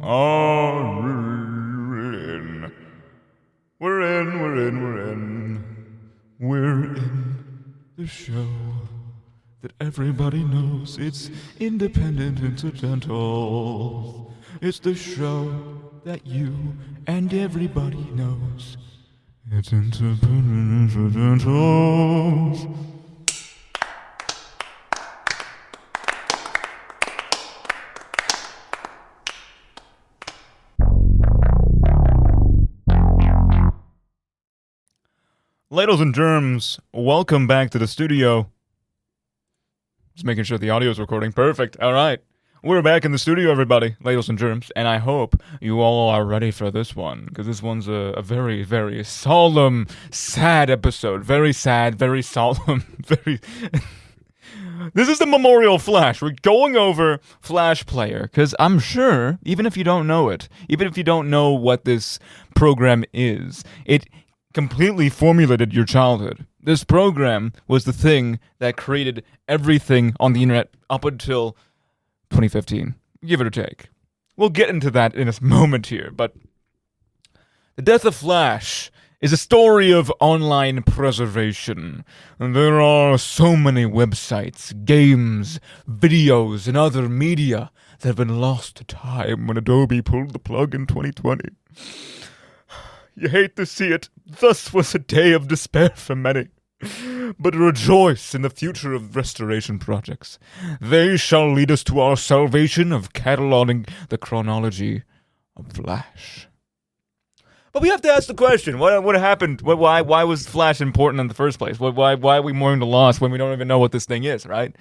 are in. We're in the show that everybody knows. It's Independent Incidentals. It's the show that you and everybody knows. It's Independent Incidentals. Ladles and germs, welcome back to the studio. Just making sure the audio is recording. Perfect. All right. We're back in the studio, everybody, ladles and germs, and I hope you all are ready for this one, because this one's a very, very solemn, sad episode. Very sad, very solemn, very... This is the Memorial Flash. We're going over Flash Player, because I'm sure, even if you don't know it, even if you don't know what this program is, it completely formulated your childhood. This program was the thing that created everything on the internet up until 2015, give it or take. We'll get into that in a moment here, but the death of Flash is a story of online preservation. And there are so many websites, games, videos, and other media that have been lost to time when Adobe pulled the plug in 2020. You hate to see it. Thus was a day of despair for many. But rejoice in the future of restoration projects. They shall lead us to our salvation of cataloging the chronology of Flash. But we have to ask the question, what happened? Why was Flash important in the first place? Why are we mourning the loss when we don't even know what this thing is, right?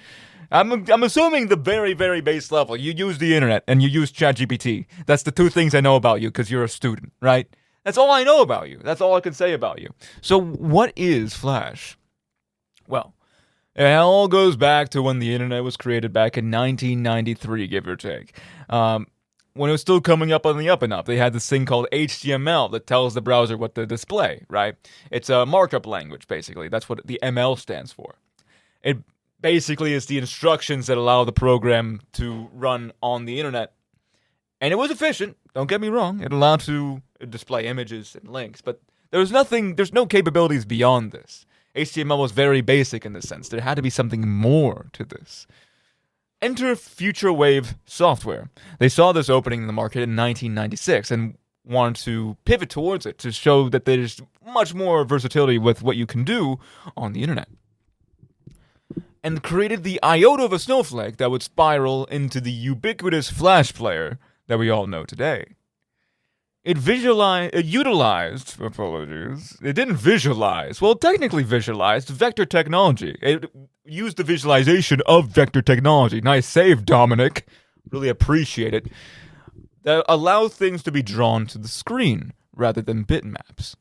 I'm assuming the very, very base level. You use the internet and you use ChatGPT. That's the two things I know about you because you're a student, right? That's all I know about you. That's all I can say about you. So what is Flash? Well, it all goes back to when the internet was created back in 1993, give or take. When it was still coming up on the up and up, they had this thing called HTML that tells the browser what to display, right? It's a markup language, basically. That's what the ML stands for. It basically is the instructions that allow the program to run on the internet. And it was efficient, don't get me wrong. It allowed to display images and links, but there's no capabilities beyond this. HTML was very basic in this sense. There had to be something more to this. Enter Future Wave Software. They saw this opening in the market in 1996 and wanted to pivot towards it to show that there's much more versatility with what you can do on the internet. And created the iota of a snowflake that would spiral into the ubiquitous Flash Player that we all know today. It utilized, apologies, it didn't visualize, well, technically visualized vector technology. It used the visualization of vector technology. Nice save, Dominick. Really appreciate it. That allowed things to be drawn to the screen rather than bitmaps.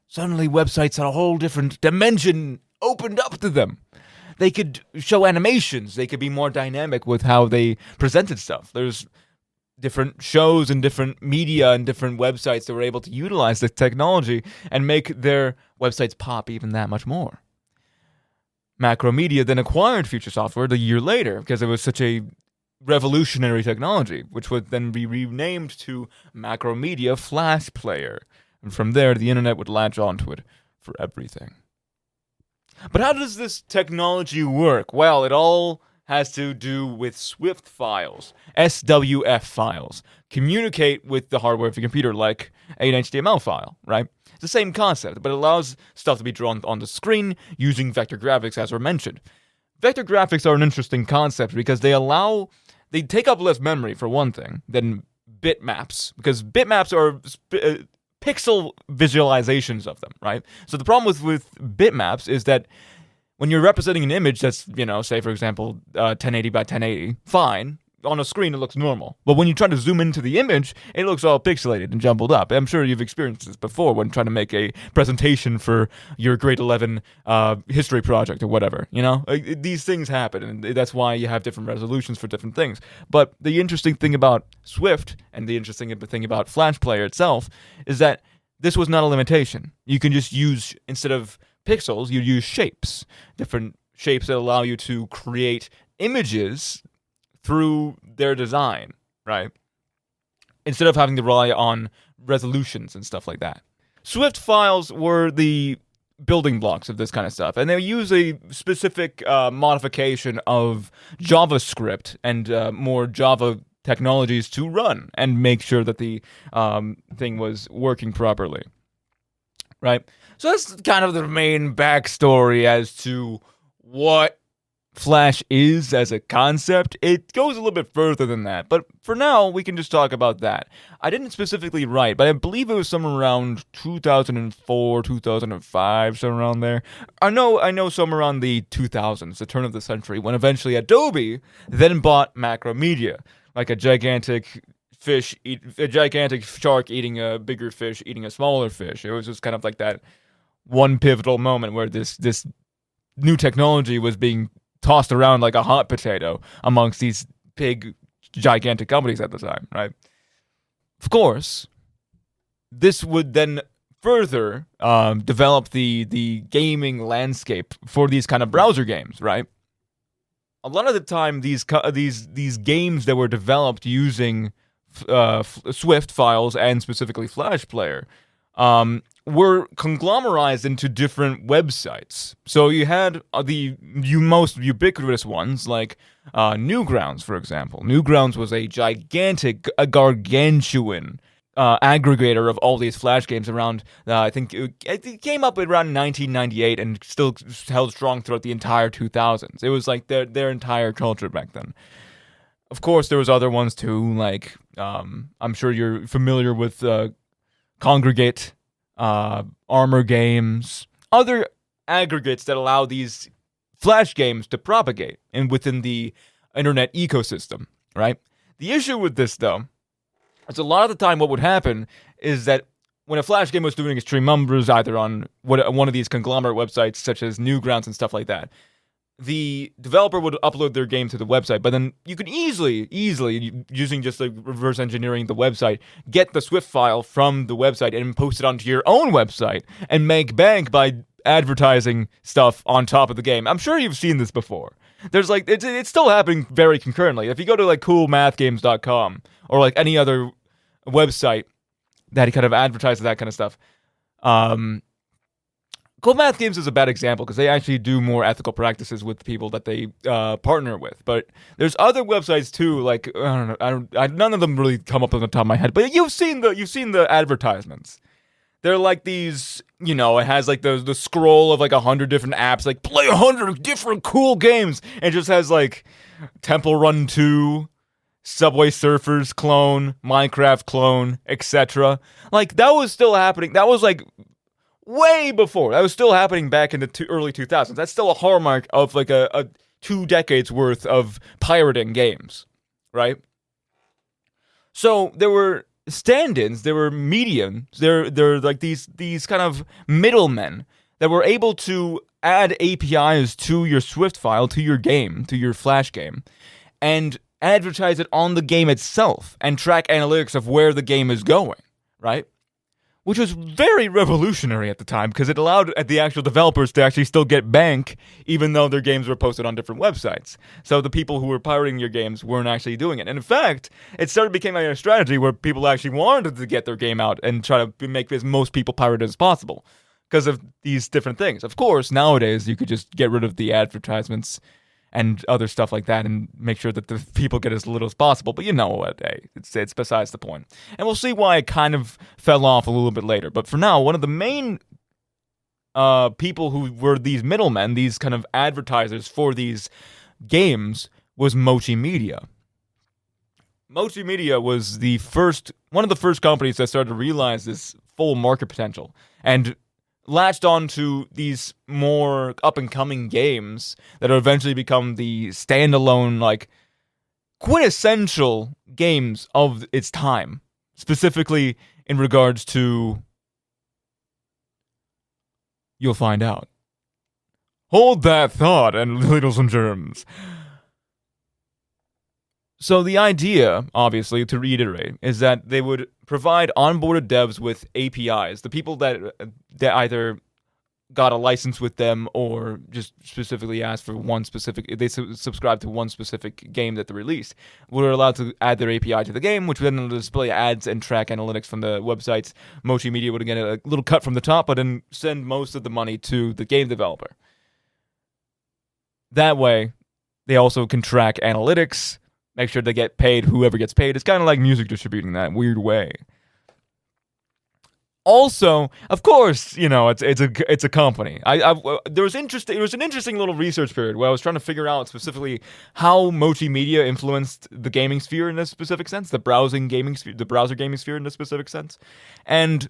Suddenly, websites had a whole different dimension opened up to them. They could show animations. They could be more dynamic with how they presented stuff. There's different shows and different media and different websites that were able to utilize this technology and make their websites pop even that much more. Macromedia then acquired Future Software a year later because it was such a revolutionary technology, which would then be renamed to Macromedia Flash Player. And from there, the internet would latch onto it for everything. But how does this technology work? Well, it all has to do with Swift files, SWF files, communicate with the hardware of your computer like an HTML file, right? It's the same concept, but it allows stuff to be drawn on the screen using vector graphics, as were mentioned. Vector graphics are an interesting concept because they take up less memory, for one thing, than bitmaps, because bitmaps are pixel visualizations of them, right? So the problem with bitmaps is that when you're representing an image that's, say, for example, 1080 by 1080, fine. On a screen, it looks normal. But when you try to zoom into the image, it looks all pixelated and jumbled up. I'm sure you've experienced this before when trying to make a presentation for your grade 11 history project or whatever, These things happen, and that's why you have different resolutions for different things. But the interesting thing about Swift and the interesting thing about Flash Player itself is that this was not a limitation. You can just use, instead of pixels, you use shapes. Different shapes that allow you to create images through their design, right? instead of having to rely on resolutions and stuff like that. Swift files were the building blocks of this kind of stuff, and they use a specific modification of JavaScript and more Java technologies to run and make sure that the thing was working properly. Right? So that's kind of the main backstory as to what Flash is as a concept. It goes a little bit further than that, but for now, we can just talk about that. I didn't specifically write, but I believe it was somewhere around 2004, 2005, somewhere around there. I know somewhere around the 2000s, the turn of the century, when eventually Adobe then bought Macromedia, like a gigantic shark eating a bigger fish, eating a smaller fish. It was just kind of like that one pivotal moment where this new technology was being tossed around like a hot potato amongst these big, gigantic companies at the time, right? Of course, this would then further develop the gaming landscape for these kind of browser games, right? A lot of the time, these games that were developed using Swift files and specifically Flash Player were conglomerized into different websites. So you had the most ubiquitous ones like Newgrounds, for example. Newgrounds was a gargantuan aggregator of all these Flash games around, I think it came up around 1998 and still held strong throughout the entire 2000s. It was like their entire culture back then. Of course, there was other ones too, like I'm sure you're familiar with Congregate, Armor Games, other aggregates that allow these Flash games to propagate and within the internet ecosystem, right? The issue with this, though, is a lot of the time what would happen is that when a Flash game was doing extreme numbers, either on one of these conglomerate websites such as Newgrounds and stuff like that, the developer would upload their game to the website, but then you could easily, using just like reverse engineering the website, get the Swift file from the website and post it onto your own website and make bank by advertising stuff on top of the game. I'm sure you've seen this before. There's like, it's still happening very concurrently. If you go to like coolmathgames.com or like any other website that kind of advertises that kind of stuff, Cool Math Games is a bad example because they actually do more ethical practices with the people that they partner with. But there's other websites too, like I don't know, none of them really come up on the top of my head. But you've seen the advertisements. They're like these, it has like the scroll of like 100 different apps, like play 100 different cool games, and it just has like Temple Run 2, Subway Surfers clone, Minecraft clone, etc. Like that was still happening. That was like way before. That was still happening back in the early 2000s. That's still a hallmark of like a 2 decades worth of pirating games, right? So there were stand-ins, there were mediums, there like these kind of middlemen that were able to add APIs to your Swift file, to your game, to your Flash game, and advertise it on the game itself and track analytics of where the game is going, right? Which was very revolutionary at the time because it allowed the actual developers to actually still get bank even though their games were posted on different websites. So the people who were pirating your games weren't actually doing it. And in fact, it started becoming a strategy where people actually wanted to get their game out and try to make as most people pirated as possible because of these different things. Of course, nowadays you could just get rid of the advertisements and other stuff like that and make sure that the people get as little as possible. But you know what, hey, it's besides the point. And we'll see why it kind of fell off a little bit later. But for now, one of the main people who were these middlemen, these kind of advertisers for these games, was Mochi Media. Mochi Media was one of the first companies that started to realize this full market potential and latched on to these more up-and-coming games that will eventually become the standalone, like, quintessential games of its time. Specifically in regards to... You'll find out. Hold that thought, and Needles and Germs. So the idea, obviously, to reiterate, is that they would provide onboarded devs with APIs, the people that either got a license with them or just specifically asked for one specific, they subscribe to one specific game that they released, were allowed to add their API to the game, which would then display ads and track analytics from the websites. Mochi Media would get a little cut from the top, but then send most of the money to the game developer. That way, they also can track analytics, make sure they get paid whoever gets paid. It's kind of like music distributing in that weird way. Also, of course, it's a company. There was an interesting little research period where I was trying to figure out specifically how Mochi Media influenced the gaming sphere in this specific sense, the browser gaming sphere in this specific sense. And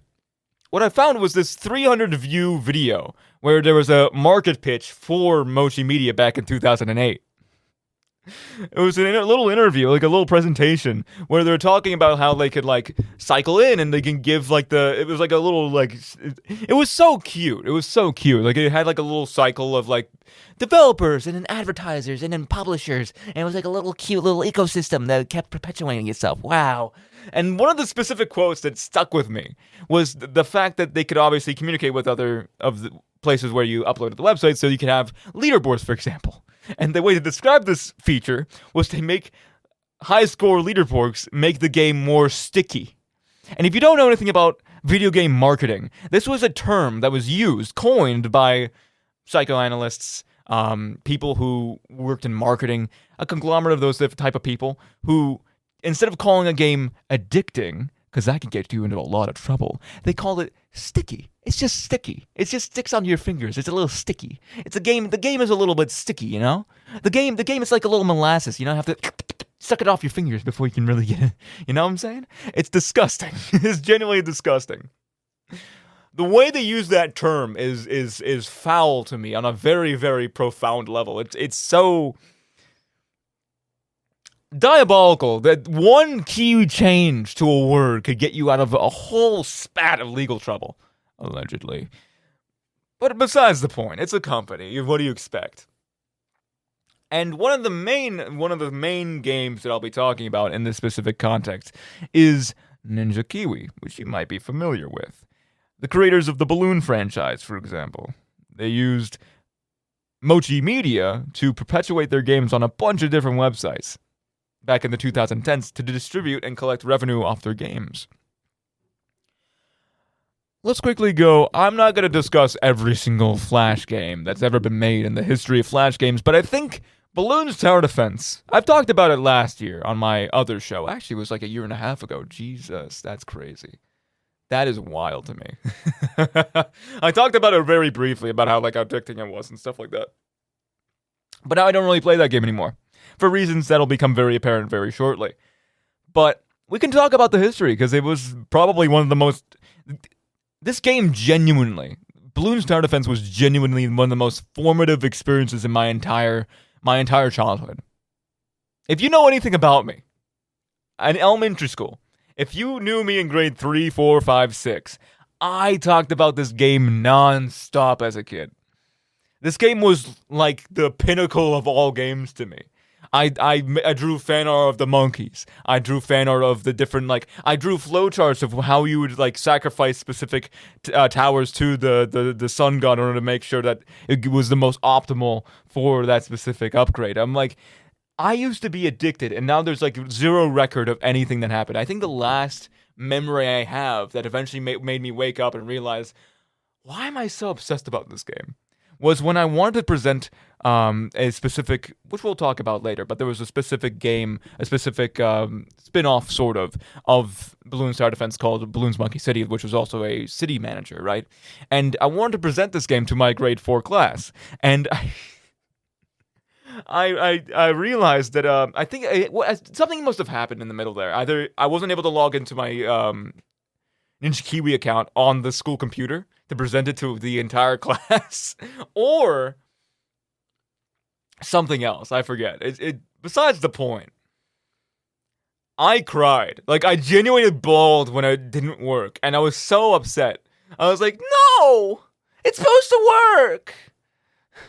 what I found was this 300 view video where there was a market pitch for Mochi Media back in 2008. It was a little interview, like a little presentation, where they're talking about how they could, like, cycle in and they can give, like, it was like a little, like, it was so cute. It was so cute. Like, it had, like, a little cycle of, like, developers and then advertisers and then publishers. And it was, like, a little cute little ecosystem that kept perpetuating itself. Wow. And one of the specific quotes that stuck with me was the fact that they could obviously communicate with other of the places where you uploaded the website, so you could have leaderboards, for example. And the way to describe this feature was to make high-score leaderboards make the game more sticky. And if you don't know anything about video game marketing, this was a term that was coined by psychoanalysts, people who worked in marketing, a conglomerate of those type of people who, instead of calling a game addicting, because that can get you into a lot of trouble, they called it sticky. It's just sticky. It just sticks onto your fingers. It's a little sticky. It's a game. The game is a little bit sticky, you know? The game is like a little molasses. You know, have to suck it off your fingers before you can really get it. You know what I'm saying? It's disgusting. It's genuinely disgusting. The way they use that term is foul to me on a very, very profound level. It's so diabolical that one key change to a word could get you out of a whole spat of legal trouble. Allegedly. But besides the point, it's a company. What do you expect? And one of the main games that I'll be talking about in this specific context is Ninja Kiwi, which you might be familiar with. The creators of the Balloon franchise, for example. They used Mochi Media to perpetuate their games on a bunch of different websites back in the 2010s to distribute and collect revenue off their games. Let's quickly go. I'm not going to discuss every single Flash game that's ever been made in the history of Flash games, but I think Balloon's Tower Defense, I've talked about it last year on my other show. Actually, it was like a year and a half ago. Jesus, that's crazy. That is wild to me. I talked about it very briefly, about how addicting it was and stuff like that. But now I don't really play that game anymore, for reasons that'll become very apparent very shortly. But we can talk about the history, because it was probably one of the most... This game genuinely, Balloon's Tower Defense was genuinely one of the most formative experiences in my entire childhood. If you know anything about me, in elementary school, if you knew me in grade 3, 4, 5, 6, I talked about this game non-stop as a kid. This game was like the pinnacle of all games to me. I drew fan art of the monkeys. I drew fan art of the different, I drew flowcharts of how you would, sacrifice specific towers to the sun god in order to make sure that it was the most optimal for that specific upgrade. I'm like, I used to be addicted, and now there's, zero record of anything that happened. I think the last memory I have that eventually made me wake up and realize, why am I so obsessed about this game? Was when I wanted to present a specific, which we'll talk about later, but there was a specific game, a specific spin-off sort of Balloon's Tower Defense called Balloon's Monkey City, which was also a city manager, right? And I wanted to present this game to my grade 4 class, and I realized that I think something must have happened in the middle there. Either I wasn't able to log into my Ninja Kiwi account on the school computer to present it to the entire class, or something else. I forget. Besides the point, I cried. I genuinely bawled when it didn't work, and I was so upset. I was like, no! It's supposed to work!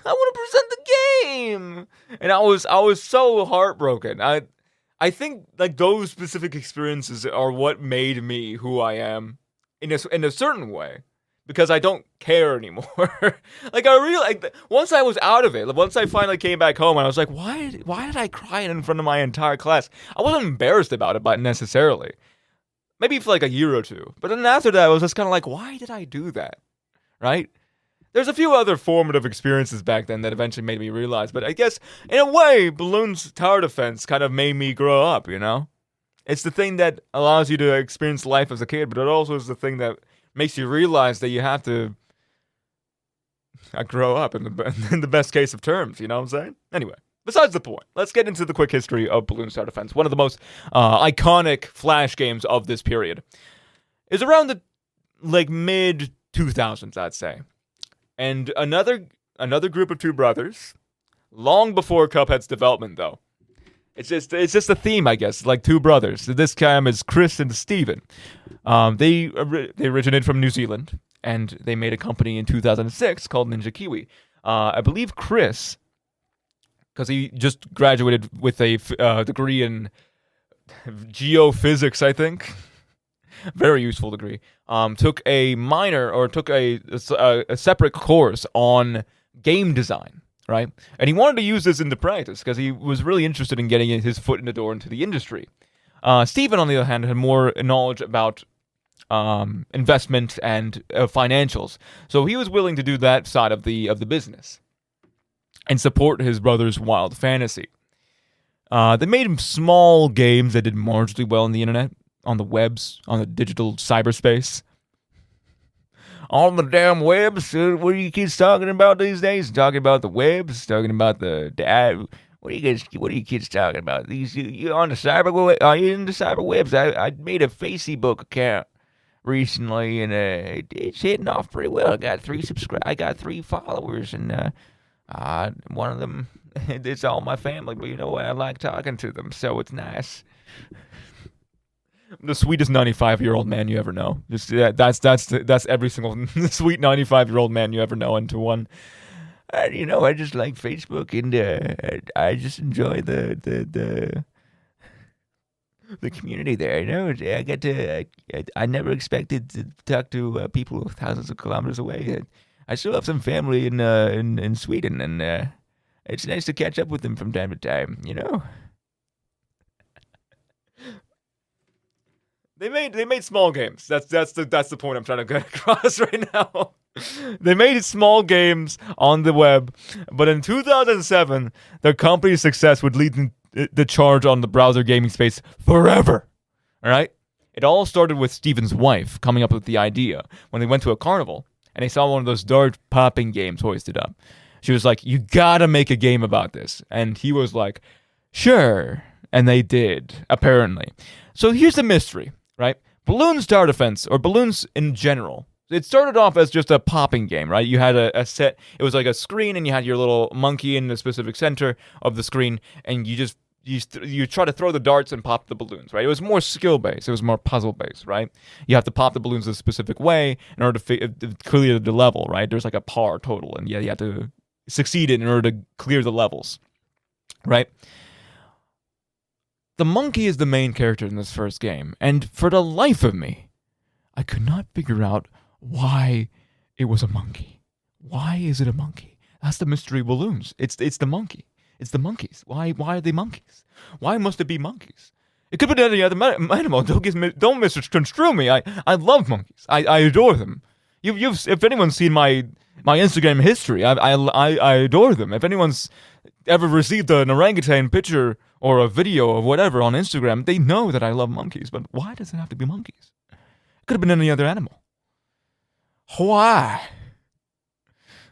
I want to present the game! And I was so heartbroken. I think those specific experiences are what made me who I am in a certain way. because I don't care anymore. Like, I realized, once I was out of it, once I finally came back home, I was like, why did I cry in front of my entire class? I wasn't embarrassed about it, but necessarily. Maybe for like a year or two. But then after that, I was just kind of like, why did I do that? Right? There's a few other formative experiences back then that eventually made me realize, but I guess, in a way, Balloon's tower defense kind of made me grow up, you know? It's the thing that allows you to experience life as a kid, but it also is the thing that makes you realize that you have to grow up in the best case of terms, you know what I'm saying? Anyway, besides the point, let's get into the quick history of Balloon's Tower Defense, one of the most iconic Flash games of this period. It's around the, mid-2000s, I'd say. And another group of two brothers, long before Cuphead's development, though. It's just a theme, I guess, like two brothers. This time is Chris and Steven. They originated from New Zealand, and they made a company in 2006 called Ninja Kiwi. I believe Chris, because he just graduated with a degree in geophysics, I think. Very useful degree. Took a minor, or took a separate course on game design. Right? And he wanted to use this into practice because he was really interested in getting his foot in the door into the industry. Steven, on the other hand, had more knowledge about investment and financials. So he was willing to do that side of the business and support his brother's wild fantasy. They made small games that did marginally well on the internet, on the webs, on the digital cyberspace. On the damn webs, what are you kids talking about these days? Talking about the webs, talking about the what are you kids talking about? You on the cyber? Are you in the cyber webs? I made a Facebook account recently, and it's hitting off pretty well. I got 3 followers, and one of them, it's all my family. But you know what? I like talking to them, so it's nice. The sweetest 95-year-old man you ever know. Just that's every single sweet 95-year-old man you ever know into one. I just like Facebook, and I just enjoy the community there. You know, I get to. I never expected to talk to people thousands of kilometers away. I still have some family in Sweden, and it's nice to catch up with them from time to time. You know. They made small games. That's the point I'm trying to get across right now. They made small games on the web, but in 2007, their company's success would lead the charge on the browser gaming space forever. All right? It all started with Steven's wife coming up with the idea when they went to a carnival and they saw one of those dart popping games hoisted up. She was like, "You gotta make a game about this," and he was like, "Sure," and they did, apparently. So here's the mystery. Right? Balloon's Tower Defense, or Balloons in general, it started off as just a popping game, right? You had a set, it was like a screen, and you had your little monkey in the specific center of the screen, and you try to throw the darts and pop the balloons, right? It was more skill-based, it was more puzzle-based, right? You have to pop the balloons a specific way in order to clear the level, right? There's like a par total, and you have to succeed in order to clear the levels, right? The monkey is the main character in this first game, and for the life of me, I could not figure out why it was a monkey. Why is it a monkey? That's the mystery of balloons. It's the monkey. It's the monkeys. Why are they monkeys? Why must it be monkeys? It could be any other animal. Don't misconstrue me. I love monkeys. I adore them. If anyone's seen my Instagram history, I adore them. If anyone's ever received an orangutan picture or a video or whatever on Instagram, they know that I love monkeys. But why does it have to be monkeys? It could have been any other animal. Why?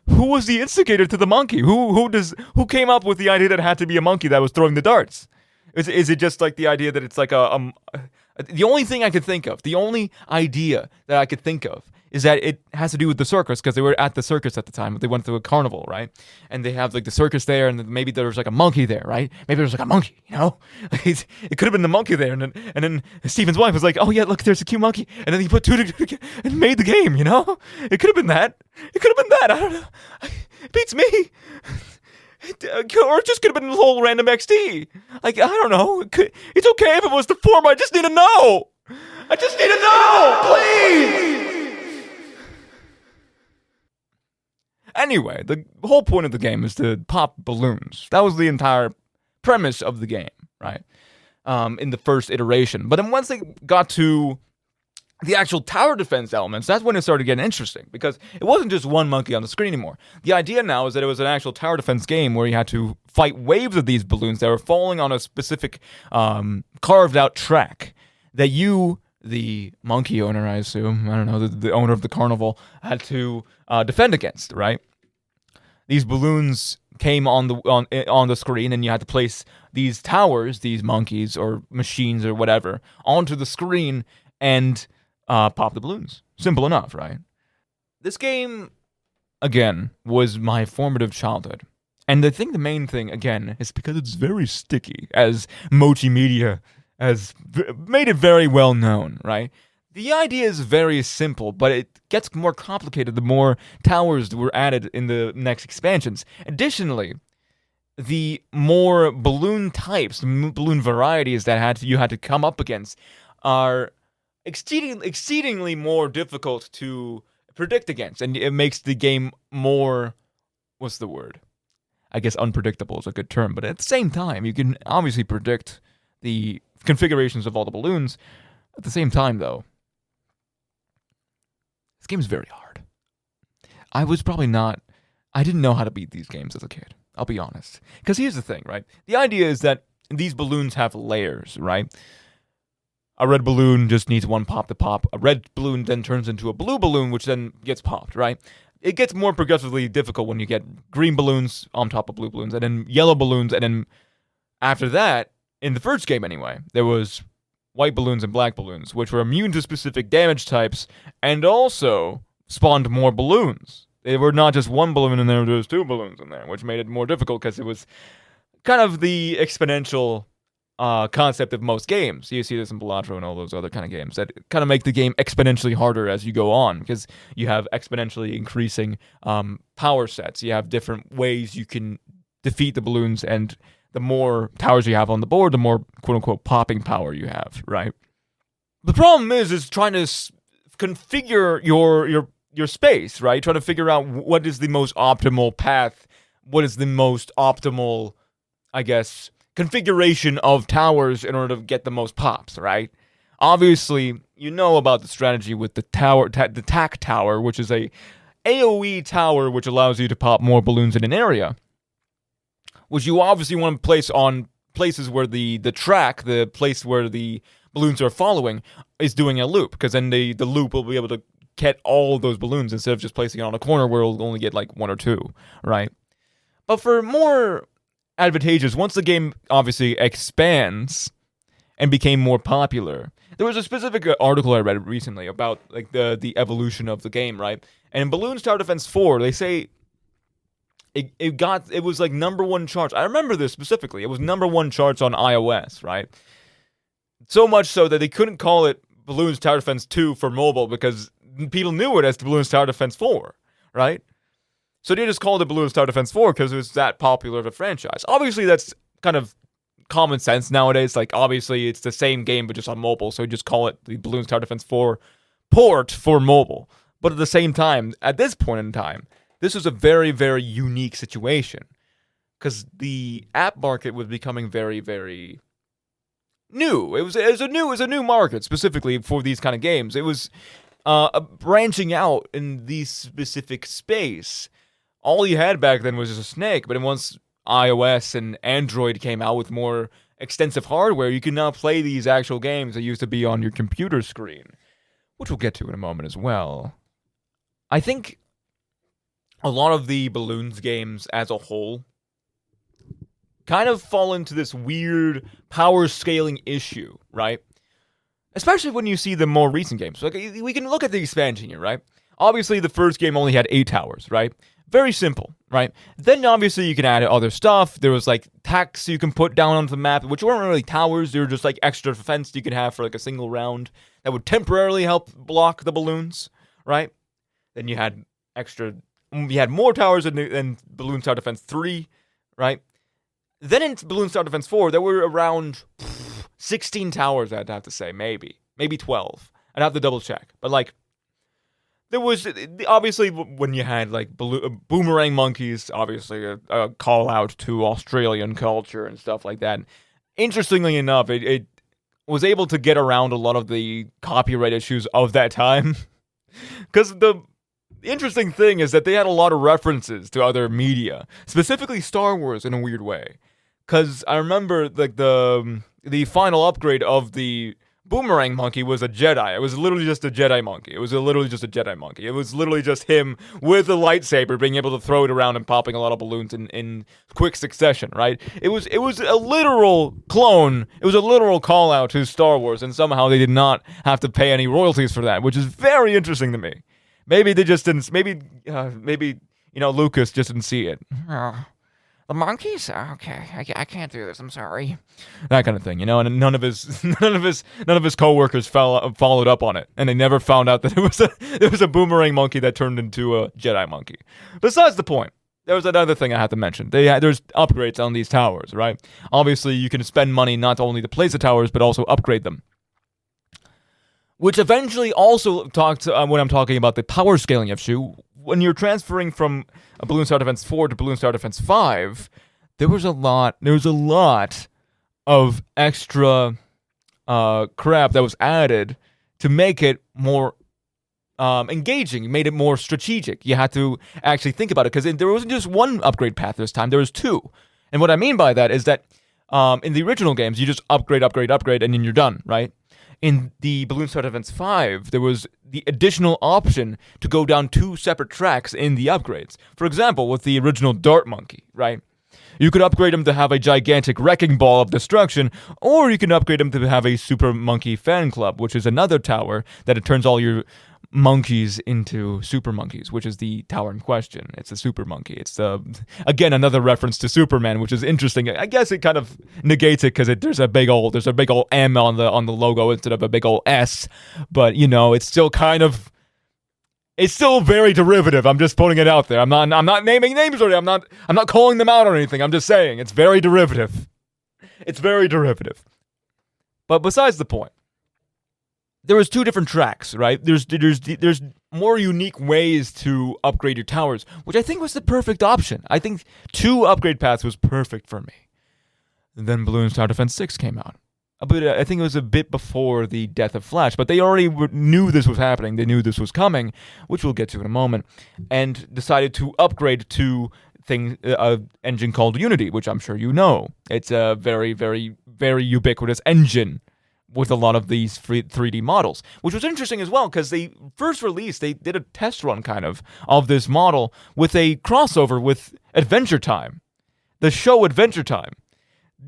Who was the instigator to the monkey? Who came up with the idea that it had to be a monkey that was throwing the darts? Is it just like the idea that it's like the only thing I could think of, the only idea that I could think of is that it has to do with the circus, because they were at the circus at the time. They went to a carnival, right? And they have like the circus there, and maybe there was like a monkey there, right? Maybe there was like a monkey, you know? It could have been the monkey there, and then Steven's wife was like, "Oh yeah, look, there's a cute monkey," and then he put two together and made the game, you know? It could have been that. It could have been that. I don't know. It beats me. Or it just could have been a whole random XD. Like, I don't know. It's okay if it was the former. I just need to know. I just need to know, please. Anyway, the whole point of the game is to pop balloons. That was the entire premise of the game, right? In the first iteration. But then once they got to the actual tower defense elements, that's when it started getting interesting, because it wasn't just one monkey on the screen anymore. The idea now is that it was an actual tower defense game where you had to fight waves of these balloons that were falling on a specific carved out track that you, the monkey owner, I assume, I don't know, the owner of the carnival, had to defend against, right? These balloons came on the screen, and you had to place these towers, these monkeys or machines or whatever, onto the screen and pop the balloons. Simple enough, right? This game, again, was my formative childhood. And I think the main thing, again, is because it's very sticky, as Mochi Media has made it very well known, right? The idea is very simple, but it gets more complicated the more towers were added in the next expansions. Additionally, the more balloon types, balloon varieties that you had to come up against are exceedingly more difficult to predict against, and it makes the game more, what's the word? I guess unpredictable is a good term, but at the same time, you can obviously predict the configurations of all the balloons. At the same time, though, this game is very hard. I didn't know how to beat these games as a kid. I'll be honest. Because here's the thing, right? The idea is that these balloons have layers, right? A red balloon just needs one pop to pop. A red balloon then turns into a blue balloon, which then gets popped, right? It gets more progressively difficult when you get green balloons on top of blue balloons, and then yellow balloons, and then after that, in the first game anyway, there was white balloons and black balloons, which were immune to specific damage types, and also spawned more balloons. They were not just one balloon in there was two balloons in there, which made it more difficult because it was kind of the exponential concept of most games. You see this in Balatro and all those other kind of games that kind of make the game exponentially harder as you go on, because you have exponentially increasing power sets. You have different ways you can defeat the balloons, and the more towers you have on the board, the more quote-unquote popping power you have, right? The problem is trying to configure your space, right? Trying to figure out what is the most optimal path, what is the most optimal, I guess, configuration of towers in order to get the most pops, right? Obviously, you know about the strategy with the tower, the tack tower, which is a AoE tower which allows you to pop more balloons in an area, which you obviously want to place on places where the track, the place where the balloons are following, is doing a loop, because then the loop will be able to get all of those balloons instead of just placing it on a corner where it'll only get like one or two, right? But for more advantageous, once the game obviously expands and became more popular, there was a specific article I read recently about like the evolution of the game, right? And in Balloons Tower Defense 4, they say it was like number one charts. I remember this specifically. It was number one charts on iOS, right? So much so that they couldn't call it Balloons Tower Defense 2 for mobile because people knew it as Balloons Tower Defense 4, right? So they just called it Balloons Tower Defense 4 because it was that popular of a franchise. Obviously, that's kind of common sense nowadays. Like, obviously, it's the same game, but just on mobile. So you just call it the Balloons Tower Defense 4 port for mobile. But at the same time, at this point in time, this was a very, very unique situation. Because the app market was becoming very, very new. It was a new market, specifically for these kind of games. It was branching out in this specific space. All you had back then was just a snake, but once iOS and Android came out with more extensive hardware, you can now play these actual games that used to be on your computer screen, which we'll get to in a moment as well. I think a lot of the Balloons games as a whole kind of fall into this weird power scaling issue, right? Especially when you see the more recent games. Like, we can look at the expansion here, right? Obviously, the first game only had 8 towers, right? Very simple, right? Then, obviously, you can add other stuff. There was, like, tacks you can put down onto the map, which weren't really towers. They were just, like, extra defense you could have for, like, a single round that would temporarily help block the balloons, right? Then you had more towers in Balloons Tower Defense 3, right? Then in Balloons Tower Defense 4, there were around 16 towers, I'd have to say, maybe 12. I'd have to double check. But, like, there was obviously when you had like boomerang monkeys, obviously a call out to Australian culture and stuff like that. Interestingly enough, it was able to get around a lot of the copyright issues of that time. Because the interesting thing is that they had a lot of references to other media, specifically Star Wars in a weird way. Because I remember like the final upgrade of the boomerang monkey was a Jedi. It was literally just a Jedi monkey. It was literally just him with a lightsaber being able to throw it around and popping a lot of balloons in quick succession, right? It was a literal clone. It was a literal call out to Star Wars, and somehow they did not have to pay any royalties for that, which is very interesting to me. Maybe they just didn't. Maybe Lucas just didn't see it. The monkeys? Okay, I can't do this. I'm sorry. That kind of thing, And none of his coworkers followed up on it, and they never found out that it was a boomerang monkey that turned into a Jedi monkey. Besides the point, there was another thing I had to mention. There's upgrades on these towers, right? Obviously, you can spend money not only to place the towers, but also upgrade them. Which eventually also when I'm talking about the power scaling issue. When you're transferring from a Balloon Star Defense 4 to Balloon Star Defense 5, there was a lot of extra crap that was added to make it more engaging. You made it more strategic. You had to actually think about it, because there wasn't just one upgrade path this time. There was two. And what I mean by that is that in the original games, you just upgrade, and then you're done, right? In the Balloon Star Defense 5, there was the additional option to go down two separate tracks in the upgrades. For example, with the original Dart Monkey, right? You could upgrade him to have a gigantic wrecking ball of destruction, or you can upgrade him to have a Super Monkey Fan Club, which is another tower that it turns all your monkeys into super monkeys, which is the tower in question. It's a super monkey. It's again another reference to Superman, which is interesting. I guess it kind of negates it because there's a big old M on the logo instead of a big old S, but it's still it's still very derivative. I'm just putting it out there. I'm not naming names or I'm not calling them out or anything. I'm just saying it's very derivative. It's very derivative. But besides the point, there was two different tracks, right? There's more unique ways to upgrade your towers, which I think was the perfect option. I think two upgrade paths was perfect for me. And then Balloon Star Defense 6 came out. But I think it was a bit before the death of Flash, but they already knew this was happening. They knew this was coming, which we'll get to in a moment, and decided to upgrade to engine called Unity, which I'm sure you know. It's a very, very, very ubiquitous engine with a lot of these 3D models, which was interesting as well, because they did a test run kind of this model with a crossover with Adventure Time, the show Adventure Time.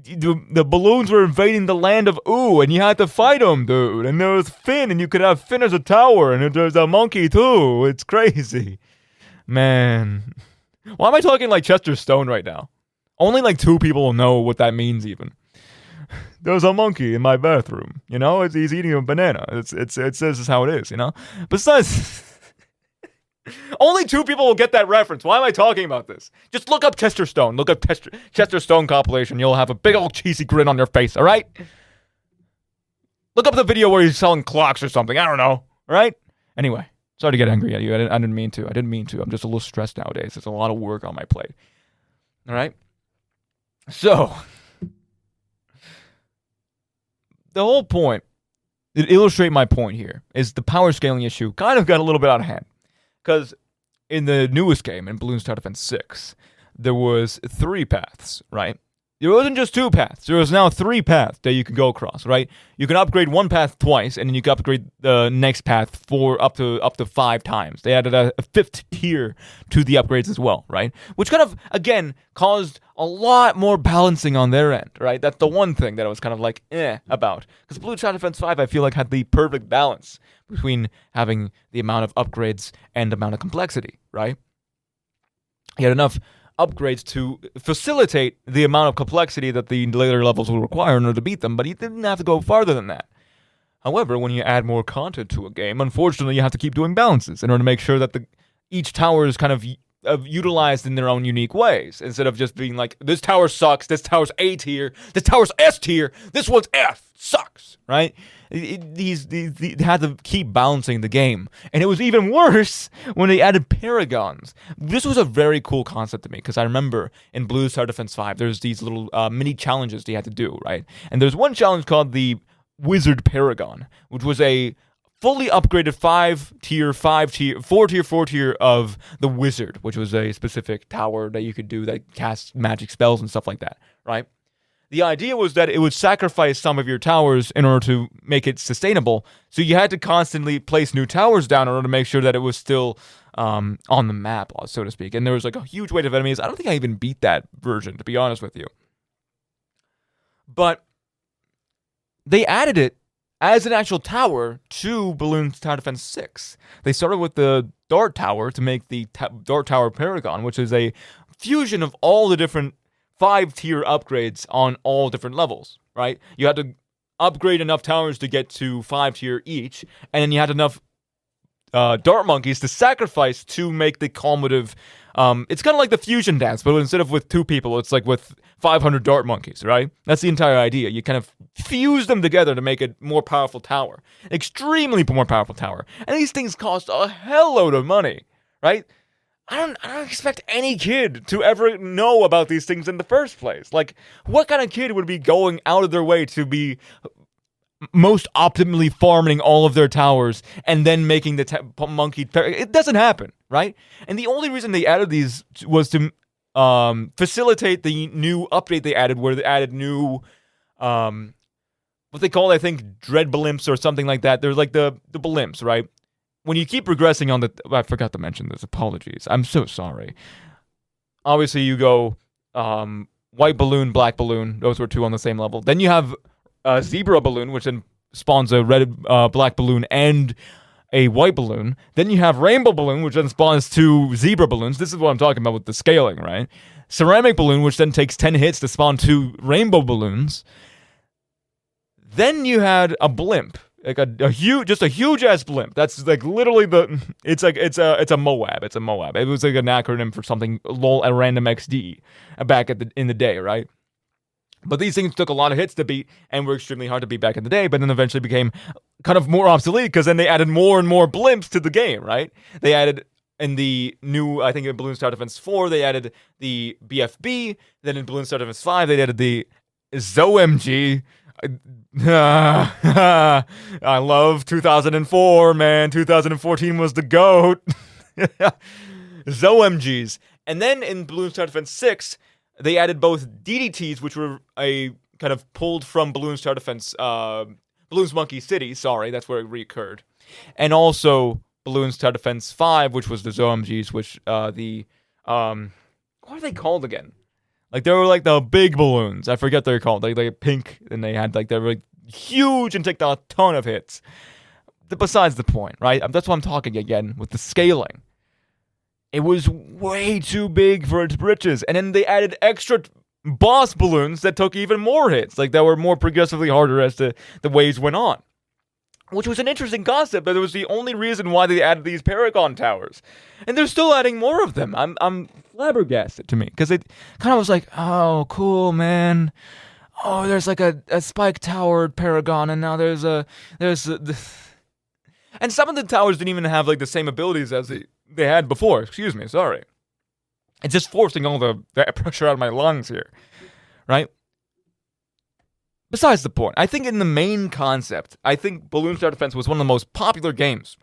The balloons were invading the land of Ooh, and you had to fight them, dude. And there was Finn, and you could have Finn as a tower, and there's a monkey too. It's crazy. Man. Why am I talking like Chester Stone right now? Only like 2 people will know what that means even. There's a monkey in my bathroom. He's eating a banana. It says this is how it is, Besides, only 2 people will get that reference. Why am I talking about this? Just look up Chester Stone. Look up Chester Stone compilation. You'll have a big old cheesy grin on your face, all right? Look up the video where he's selling clocks or something. I don't know, all right? Anyway, sorry to get angry at you. I didn't mean to. I'm just a little stressed nowadays. There's a lot of work on my plate. All right? So the whole point, to illustrate my point here, is the power scaling issue kind of got a little bit out of hand. Because in the newest game, in Balloon Star Defense 6, there was 3 paths, right? There wasn't just 2 paths. There was now 3 paths that you can go across, right? You can upgrade one path twice, and then you can upgrade the next path for up to 5 times. They added a 5th tier to the upgrades as well, right? Which kind of, again, caused a lot more balancing on their end, right? That's the one thing that I was kind of like, about. Because Balloon Star Defense 5, I feel like, had the perfect balance between having the amount of upgrades and the amount of complexity, right? You had enough upgrades to facilitate the amount of complexity that the later levels will require in order to beat them, but you didn't have to go farther than that. However, when you add more content to a game, unfortunately, you have to keep doing balances in order to make sure that each tower is kind of utilized in their own unique ways, instead of just being like, this tower sucks, this tower's A tier, this tower's S tier, this one's F, sucks, right? They had to keep balancing the game. And it was even worse when they added paragons. This was a very cool concept to me, because I remember in Blues Tower Defense 5, there's these little mini challenges they had to do, right? And there's one challenge called the Wizard Paragon, which was a fully upgraded 4-tier of the Wizard, which was a specific tower that you could do that casts magic spells and stuff like that, right? The idea was that it would sacrifice some of your towers in order to make it sustainable, so you had to constantly place new towers down in order to make sure that it was still on the map, so to speak. And there was like a huge wave of enemies. I don't think I even beat that version, to be honest with you. But they added it as an actual tower to Balloons Tower Defense 6. They started with the Dart Tower to make the Dart Tower Paragon, which is a fusion of all the different 5-tier upgrades on all different levels, right? You had to upgrade enough towers to get to 5-tier each, and then you had enough dart monkeys to sacrifice to make the cumulative. It's kind of like the fusion dance, but instead of with 2 people, it's like with 500 dart monkeys, right? That's the entire idea. You kind of fuse them together to make a more powerful tower. Extremely more powerful tower. And these things cost a hell load of money, right? I don't expect any kid to ever know about these things in the first place. Like, what kind of kid would be going out of their way to be most optimally farming all of their towers and then making the monkey... It doesn't happen, right? And the only reason they added these was to facilitate the new update they added, where they added new... what they call, I think, dread blimps or something like that. They're like the blimps, right? When you keep progressing on the... I forgot to mention this. Apologies. I'm so sorry. Obviously, you go white balloon, black balloon. Those were 2 on the same level. Then you have a zebra balloon, which then spawns a red, black balloon and a white balloon. Then you have rainbow balloon, which then spawns 2 zebra balloons. This is what I'm talking about with the scaling, right? Ceramic balloon, which then takes 10 hits to spawn 2 rainbow balloons. Then you had a blimp. Like a huge ass blimp. That's like literally it's a Moab. It's a Moab. It was like an acronym for something lol at random XD back in the day, right? But these things took a lot of hits to beat and were extremely hard to beat back in the day, but then eventually became kind of more obsolete because then they added more and more blimps to the game, right? They added in the new, I think in Balloons Tower Defense 4, they added the BFB. Then in Balloons Tower Defense 5, they added the ZOMG. I love 2004, man. 2014 was the GOAT. ZOMGs. And then in Balloons Tower Defense 6, they added both DDTs, which were a kind of pulled from Balloons Tower Defense, Balloons Monkey City, sorry, that's where it reoccurred. And also Balloons Tower Defense 5, which was the ZOMGs, which what are they called again? Like, they were like the big balloons. I forget what they're called. Like, they pink, and they had, like, they were like, huge and took a ton of hits. Besides the point, right? That's what I'm talking again with the scaling. It was way too big for its britches. And then they added extra boss balloons that took even more hits. Like, that were more progressively harder as the waves went on. Which was an interesting concept, but it was the only reason why they added these Paragon Towers. And they're still adding more of them. I'm flabbergasted to me, because it kind of was like, oh, cool, man. Oh, there's like a spike tower Paragon, and now there's and some of the towers didn't even have like the same abilities as they had before. Excuse me, sorry. It's just forcing all the pressure out of my lungs here, right? Besides the point, I think in the main concept, I think Balloons Tower Defense was one of the most popular games.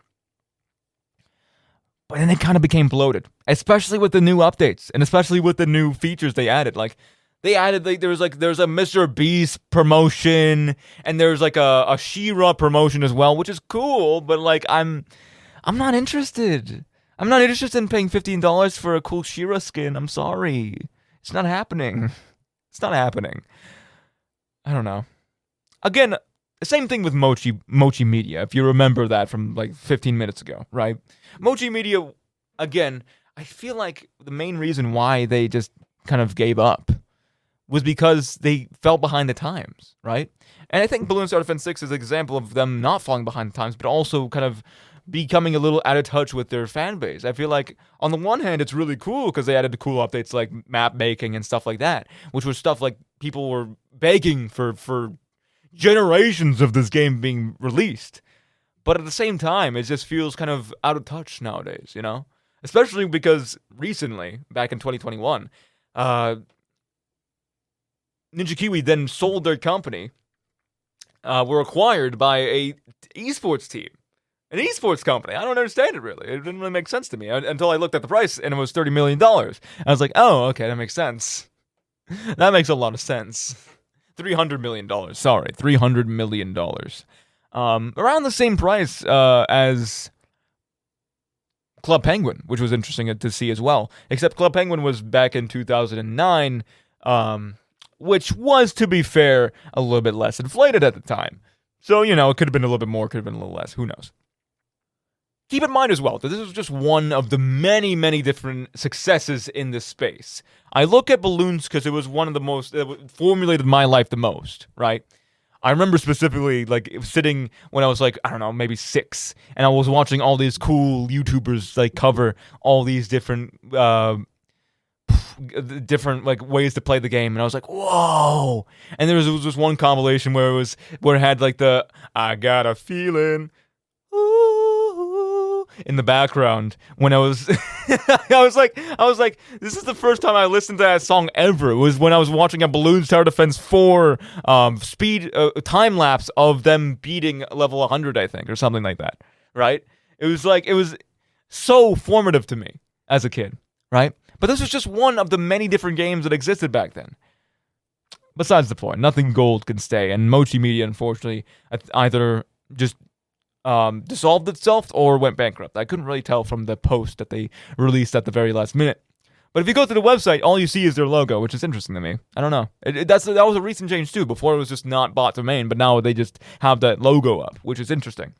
But then it kind of became bloated, especially with the new updates, and especially with the new features they added. Like, they added, like, there's a Mr. Beast promotion, and there's like a She-Ra promotion as well, which is cool, but like, I'm not interested. I'm not interested in paying $15 for a cool She-Ra skin. I'm sorry. It's not happening. It's not happening. I don't know. Again, same thing with Mochi Media, if you remember that from like 15 minutes ago, right? Mochi Media, again, I feel like the main reason why they just kind of gave up was because they fell behind the times, right? And I think Balloons Tower Defense 6 is an example of them not falling behind the times, but also kind of becoming a little out of touch with their fan base. I feel like, on the one hand, it's really cool because they added the cool updates like map making and stuff like that, which was stuff like people were begging for generations of this game being released. But at the same time, it just feels kind of out of touch nowadays, you know? Especially because recently, back in 2021, Ninja Kiwi then sold their company, were acquired by a esports team. An esports company. I don't understand it, really. It didn't really make sense to me until I looked at the price, and it was $30 million. I was like, oh, okay, that makes sense. That makes a lot of sense. $300 million. Sorry, $300 million. Around the same price as Club Penguin, which was interesting to see as well. Except Club Penguin was back in 2009, which was, to be fair, a little bit less inflated at the time. So, you know, it could have been a little bit more, could have been a little less. Who knows? Keep in mind as well that this is just one of the many, many different successes in this space. I look at balloons because it was one of the most, it formulated my life the most, right? I remember specifically, like, sitting when I was, like, I don't know, maybe 6, and I was watching all these cool YouTubers, like, cover all these different, like, ways to play the game, and I was like, whoa! And there was this one compilation where it had, like, the, I got a feeling, in the background when I was I was like this is the first time I listened to that song ever. It was when I was watching a Balloons Tower Defense 4 speed time lapse of them beating level 100, I think, or something like that, right? It was so formative to me as a kid, right? But this was just one of the many different games that existed back then. Besides the point, nothing gold can stay, and Mochi Media, unfortunately, either just dissolved itself or went bankrupt. I couldn't really tell from the post that they released at the very last minute. But if you go to the website, all you see is their logo, which is interesting to me. I don't know. That was a recent change too. Before it was just not bot domain, but now they just have that logo up, which is interesting.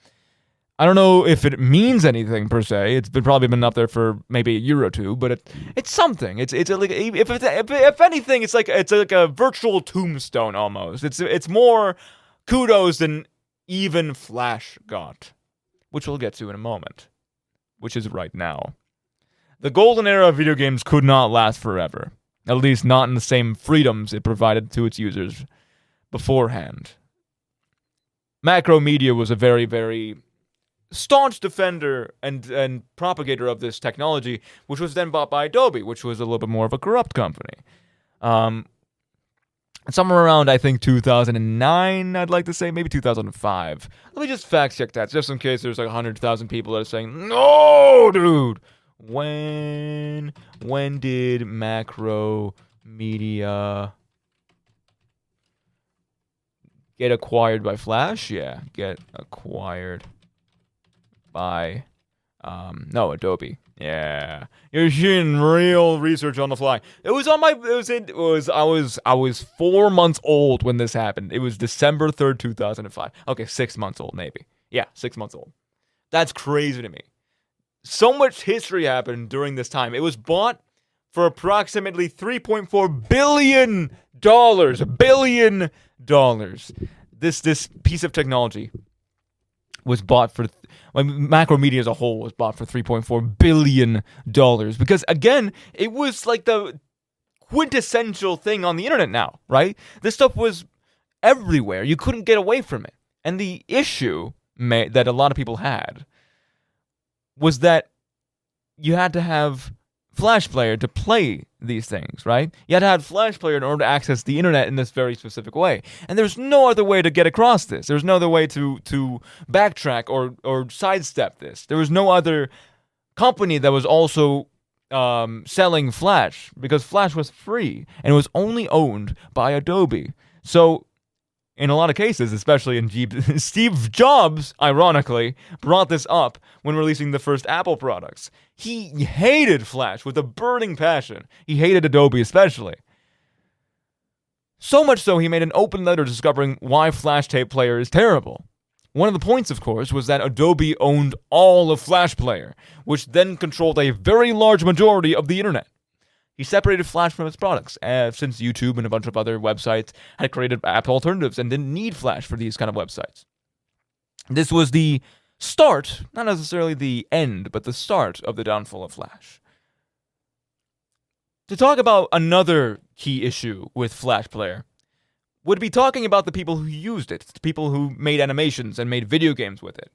I don't know if it means anything per se. It's probably been up there for maybe a year or two, but it's something. It's like if anything, it's like a virtual tombstone almost. It's more kudos than even Flash got, which we'll get to in a moment, which is right now. The golden era of video games could not last forever, at least not in the same freedoms it provided to its users beforehand. Macromedia was a very, very staunch defender and propagator of this technology, which was then bought by Adobe, which was a little bit more of a corrupt company. Somewhere around, I think, 2009, I'd like to say, maybe 2005. Let me just fact check that, just in case there's like 100,000 people that are saying, no, dude! When did Macro Media get acquired by Flash? Yeah, get acquired by, Adobe. Yeah, you're doing real research on the fly. I was 4 months old when this happened. It was December 3rd, 2005. Okay, 6 months old, maybe. Yeah, 6 months old. That's crazy to me. So much history happened during this time. It was bought for approximately $3.4 billion. This piece of technology was bought for, Macromedia as a whole was bought for $3.4 billion. Because, again, it was like the quintessential thing on the internet now, right? This stuff was everywhere. You couldn't get away from it. And the issue that a lot of people had was that you had to have Flash Player to play these things, right? You had to have Flash Player in order to access the internet in this very specific way. And there's no other way to get across this. There's no other way to backtrack or sidestep this. There was no other company that was also selling Flash, because Flash was free and it was only owned by Adobe. So in a lot of cases, especially in Steve Jobs, ironically, brought this up when releasing the first Apple products. He hated Flash with a burning passion. He hated Adobe especially. So much so, he made an open letter discovering why Flash Tape Player is terrible. One of the points, of course, was that Adobe owned all of Flash Player, which then controlled a very large majority of the internet. He separated Flash from its products, since YouTube and a bunch of other websites had created app alternatives and didn't need Flash for these kind of websites. This was the start, not necessarily the end, but the start of the downfall of Flash. To talk about another key issue with Flash Player, would be talking about the people who used it, the people who made animations and made video games with it.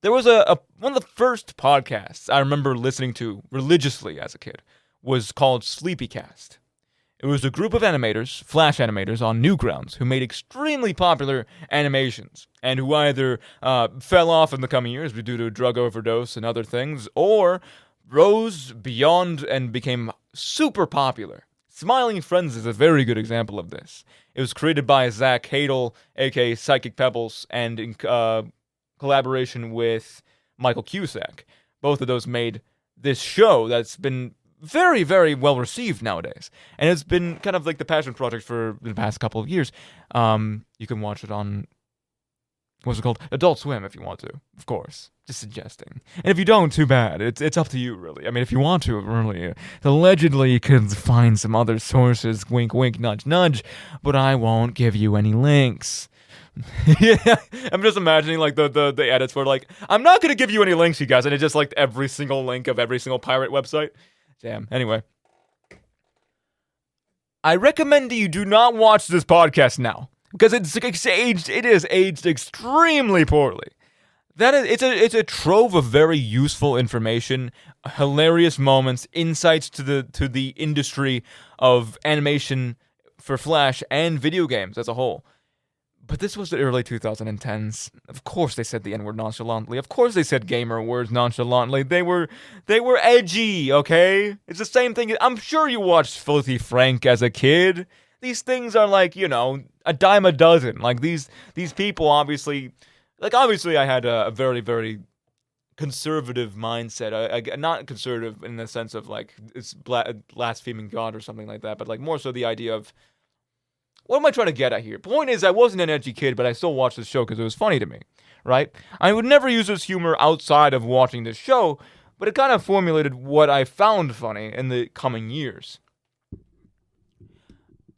There was one of the first podcasts I remember listening to religiously as a kid was called Sleepycast. It was a group of animators, Flash animators, on Newgrounds who made extremely popular animations and who either fell off in the coming years due to drug overdose and other things, or rose beyond and became super popular. Smiling Friends is a very good example of this. It was created by Zach Hadel, aka Psychic Pebbles, and in collaboration with Michael Cusack. Both of those made this show that's been very, very well received nowadays. And it's been kind of like the passion project for the past couple of years. You can watch it on, what's it called? Adult Swim if you want to, of course. Just suggesting. And if you don't, too bad. It's up to you, really. I mean, if you want to, really. Allegedly, you can find some other sources, wink, wink, nudge, nudge, but I won't give you any links. Yeah, I'm just imagining like the edits were like, I'm not gonna give you any links, you guys, and it's just like every single link of every single pirate website. Damn. Anyway, I recommend you do not watch this podcast now because it is aged extremely poorly. It's a trove of very useful information, hilarious moments, insights to the industry of animation for Flash and video games as a whole. But this was the early 2010s. Of course they said the N-word nonchalantly. Of course they said gamer words nonchalantly. They were edgy, okay? It's the same thing. I'm sure you watched Filthy Frank as a kid. These things are like, a dime a dozen. Like, these people obviously I had a very, very conservative mindset. Not conservative in the sense of, like, it's blaspheming God or something like that, but, like, more so the idea of, what am I trying to get at here? Point is, I wasn't an edgy kid, but I still watched this show because it was funny to me, right? I would never use this humor outside of watching this show, but it kind of formulated what I found funny in the coming years.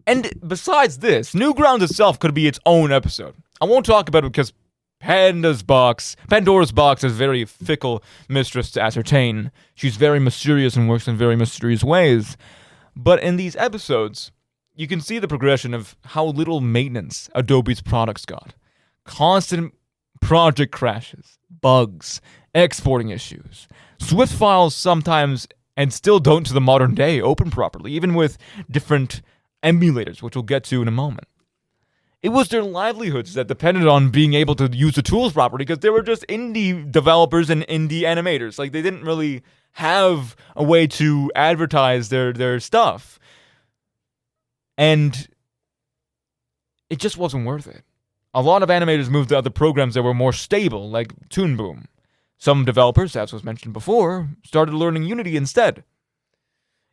And besides this, Newgrounds itself could be its own episode. I won't talk about it because Pandora's box is a very fickle mistress to ascertain. She's very mysterious and works in very mysterious ways. But in these episodes, you can see the progression of how little maintenance Adobe's products got. Constant project crashes, bugs, exporting issues. Swift files sometimes, and still don't to the modern day, open properly, even with different emulators, which we'll get to in a moment. It was their livelihoods that depended on being able to use the tools properly because they were just indie developers and indie animators. Like, they didn't really have a way to advertise their stuff. And it just wasn't worth it. A lot of animators moved to other programs that were more stable, like Toon Boom. Some developers, as was mentioned before, started learning Unity instead.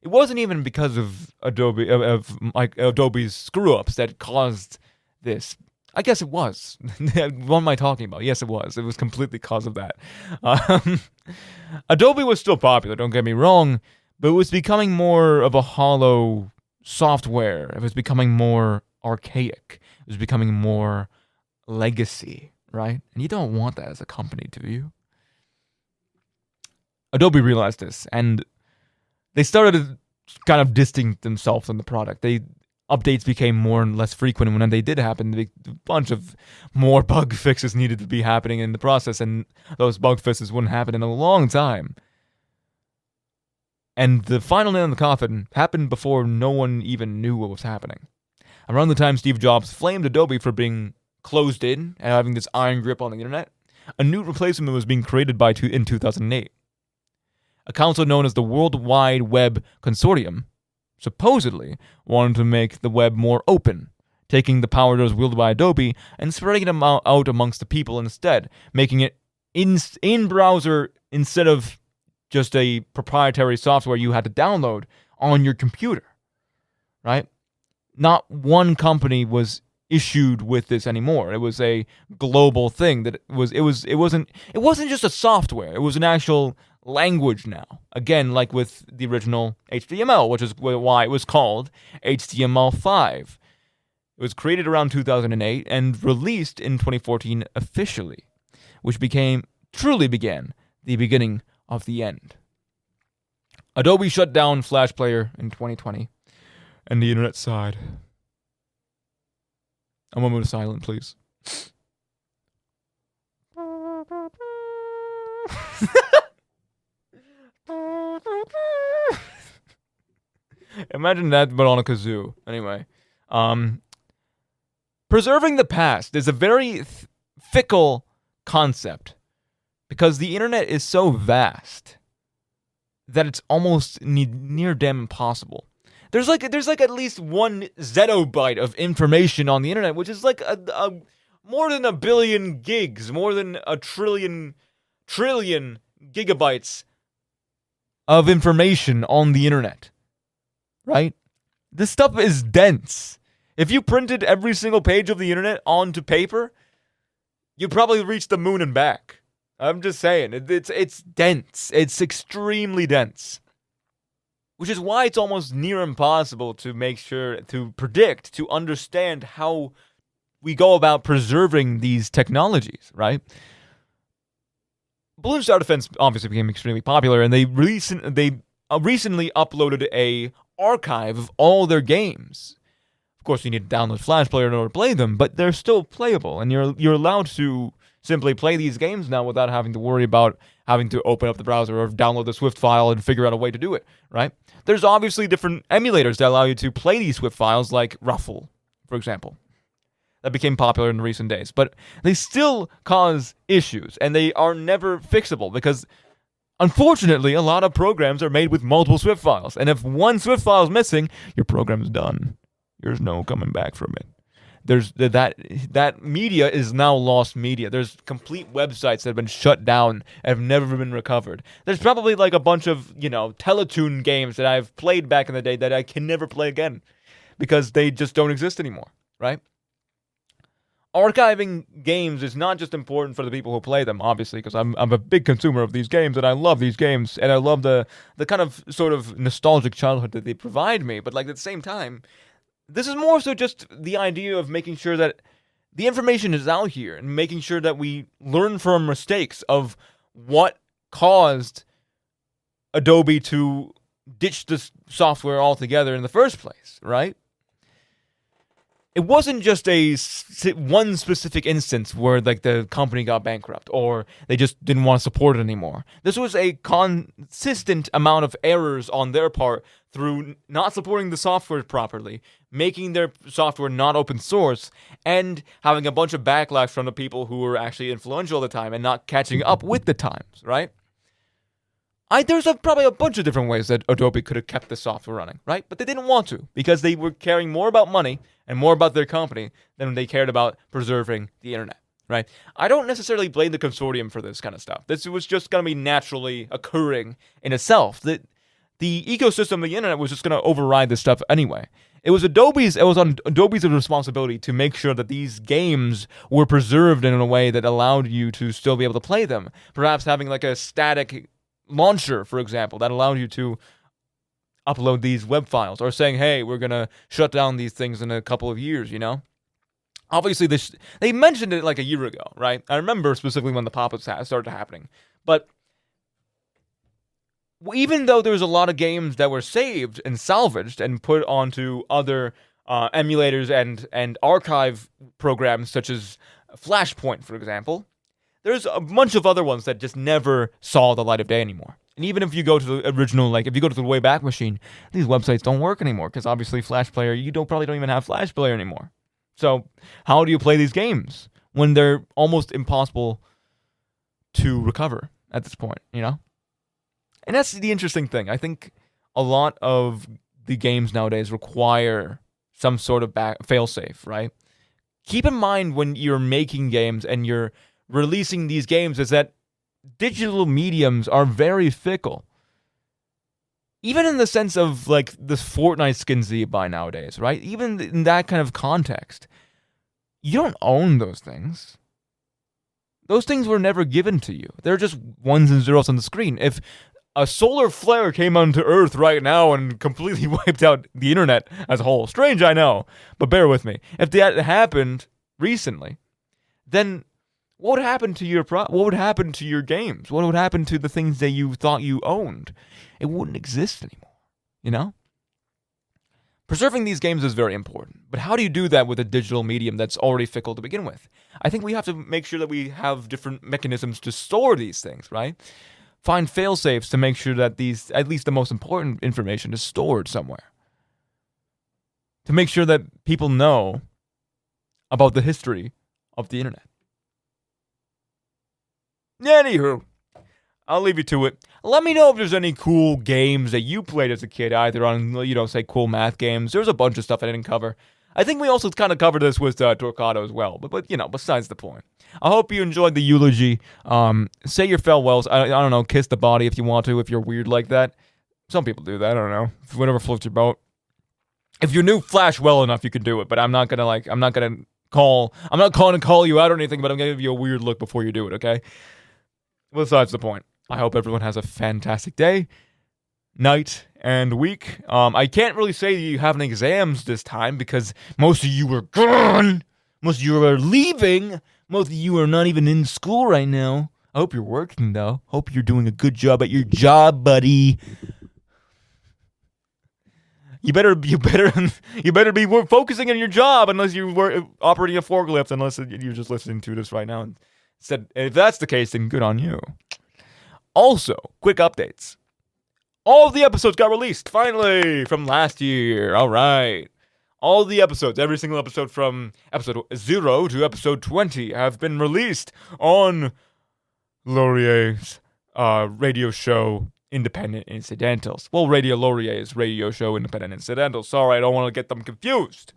It wasn't even because of Adobe's screw-ups that caused this. I guess it was. What am I talking about? Yes, it was. It was completely because of that. Adobe was still popular, don't get me wrong, but it was becoming more of a hollow software. It was becoming more archaic. It was becoming more legacy, right? And you don't want that as a company, do you? Adobe realized this, and they started kind of distancing themselves from the product. Updates became more and less frequent, and when they did happen, a bunch of more bug fixes needed to be happening in the process, and those bug fixes wouldn't happen in a long time. And the final nail in the coffin happened before no one even knew what was happening. Around the time Steve Jobs flamed Adobe for being closed in and having this iron grip on the internet, a new replacement was being created in 2008. A council known as the World Wide Web Consortium supposedly wanted to make the web more open, taking the power that was wielded by Adobe and spreading them out amongst the people instead, making it in-browser instead of just a proprietary software you had to download on your computer, right? Not one company was issued with this anymore. It was a global thing it wasn't just a software. It was an actual language now. Again, like with the original HTML, which is why it was called HTML5. It was created around 2008 and released in 2014 officially, which truly began the beginning of the end. Adobe shut down Flash Player in 2020, and the internet sighed. I'm gonna move to silent, please. Imagine that, but on a kazoo. Anyway, preserving the past is a very fickle concept because the internet is so vast that it's almost near damn impossible. There's like at least 1 zettabyte of information on the internet, which is like a more than a billion gigs, more than a trillion gigabytes of information on the internet. Right? This stuff is dense. If you printed every single page of the internet onto paper, you'd probably reach the moon and back. I'm just saying, it's dense. It's extremely dense. Which is why it's almost near impossible to make sure, to predict, to understand how we go about preserving these technologies, right? Balloon Star Defense obviously became extremely popular, and they recently uploaded a archive of all their games. Of course, you need to download Flash Player in order to play them, but they're still playable, and you're allowed to simply play these games now without having to worry about having to open up the browser or download the Swift file and figure out a way to do it, right? There's obviously different emulators that allow you to play these Swift files, like Ruffle, for example. That became popular in recent days, but they still cause issues, and they are never fixable because unfortunately, a lot of programs are made with multiple Swift files, and if one Swift file is missing, your program's done. There's no coming back from it. There's that media is now lost media. There's complete websites that have been shut down and have never been recovered. There's probably like a bunch of, Teletoon games that I've played back in the day that I can never play again because they just don't exist anymore, right? Archiving games is not just important for the people who play them, obviously, because I'm a big consumer of these games, and I love these games, and I love the kind of sort of nostalgic childhood that they provide me, but like at the same time, this is more so just the idea of making sure that the information is out here, and making sure that we learn from mistakes of what caused Adobe to ditch this software altogether in the first place, right? It wasn't just one specific instance where like the company got bankrupt or they just didn't want to support it anymore. This was a consistent amount of errors on their part through not supporting the software properly, making their software not open source, and having a bunch of backlash from the people who were actually influential at the time and not catching up with the times, right? There's probably a bunch of different ways that Adobe could have kept the software running, right? But they didn't want to because they were caring more about money and more about their company than they cared about preserving the internet, right? I don't necessarily blame the consortium for this kind of stuff. This was just going to be naturally occurring in itself. The ecosystem of the internet was just going to override this stuff anyway. It was on Adobe's responsibility to make sure that these games were preserved in a way that allowed you to still be able to play them. Perhaps having like a static launcher, for example, that allowed you to upload these web files, or saying, hey, we're going to shut down these things in a couple of years, Obviously, they mentioned it like a year ago, right? I remember specifically when the pop-ups started happening. But even though there was a lot of games that were saved and salvaged and put onto other emulators and archive programs such as Flashpoint, for example, there's a bunch of other ones that just never saw the light of day anymore. And even if you go to the original, if you go to the Wayback Machine, these websites don't work anymore because obviously Flash Player, you probably don't even have Flash Player anymore. So how do you play these games when they're almost impossible to recover at this point, And that's the interesting thing. I think a lot of the games nowadays require some sort of failsafe, right? Keep in mind when you're making games and you're releasing these games is that digital mediums are very fickle. Even in the sense of like the Fortnite skins that you buy nowadays, right? Even in that kind of context, you don't own those things. Those things were never given to you. They're just ones and zeros on the screen. If a solar flare came onto Earth right now and completely wiped out the internet as a whole, strange, I know, but bear with me. If that happened recently, then what would happen to what would happen to your games? What would happen to the things that you thought you owned? It wouldn't exist anymore, Preserving these games is very important, but how do you do that with a digital medium that's already fickle to begin with? I think we have to make sure that we have different mechanisms to store these things, right? Find fail-safes to make sure that these, at least the most important information, is stored somewhere. To make sure that people know about the history of the internet. Anywho, I'll leave you to it. Let me know if there's any cool games that you played as a kid, either on, say, cool math games. There's a bunch of stuff I didn't cover. I think we also kind of covered this with Torquato as well, but besides the point. I hope you enjoyed the eulogy. Say your farewells. I don't know, kiss the body if you want to, if you're weird like that. Some people do that, I don't know. Whatever floats your boat. If you knew Flash well enough, you could do it, but I'm not calling to call you out or anything, but I'm gonna give you a weird look before you do it, okay? Besides the point. I hope everyone has a fantastic day, night, and week. I can't really say you have any exams this time because most of you are gone. Most of you are leaving. Most of you are not even in school right now. I hope you're working, though. Hope you're doing a good job at your job, buddy. You better be focusing on your job unless you were operating a forklift, unless you're just listening to this right now. And said, if that's the case, then good on you. Also, quick updates. All of the episodes got released, finally, from last year. All right. All the episodes, every single episode from episode 0 to episode 20 have been released on Laurier's radio show, Independent Incidentals. Well, Radio Laurier's radio show, Independent Incidentals. Sorry, I don't want to get them confused.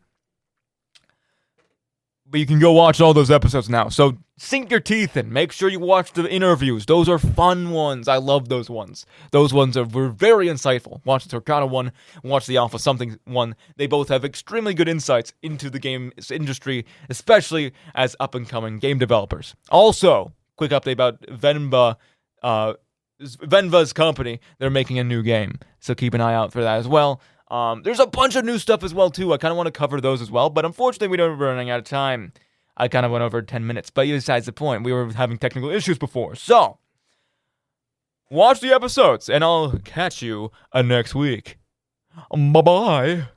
But you can go watch all those episodes now. So sink your teeth in. Make sure you watch the interviews. Those are fun ones. I love those ones. Those ones were very insightful. Watch the Torquato one. Watch the Alpha Something one. They both have extremely good insights into the games industry, especially as up-and-coming game developers. Also, quick update about Venva's company. They're making a new game. So keep an eye out for that as well. There's a bunch of new stuff as well, too. I kind of want to cover those as well, but unfortunately, we're running out of time. I kind of went over 10 minutes, but besides the point, we were having technical issues before. So, watch the episodes, and I'll catch you next week. Bye-bye.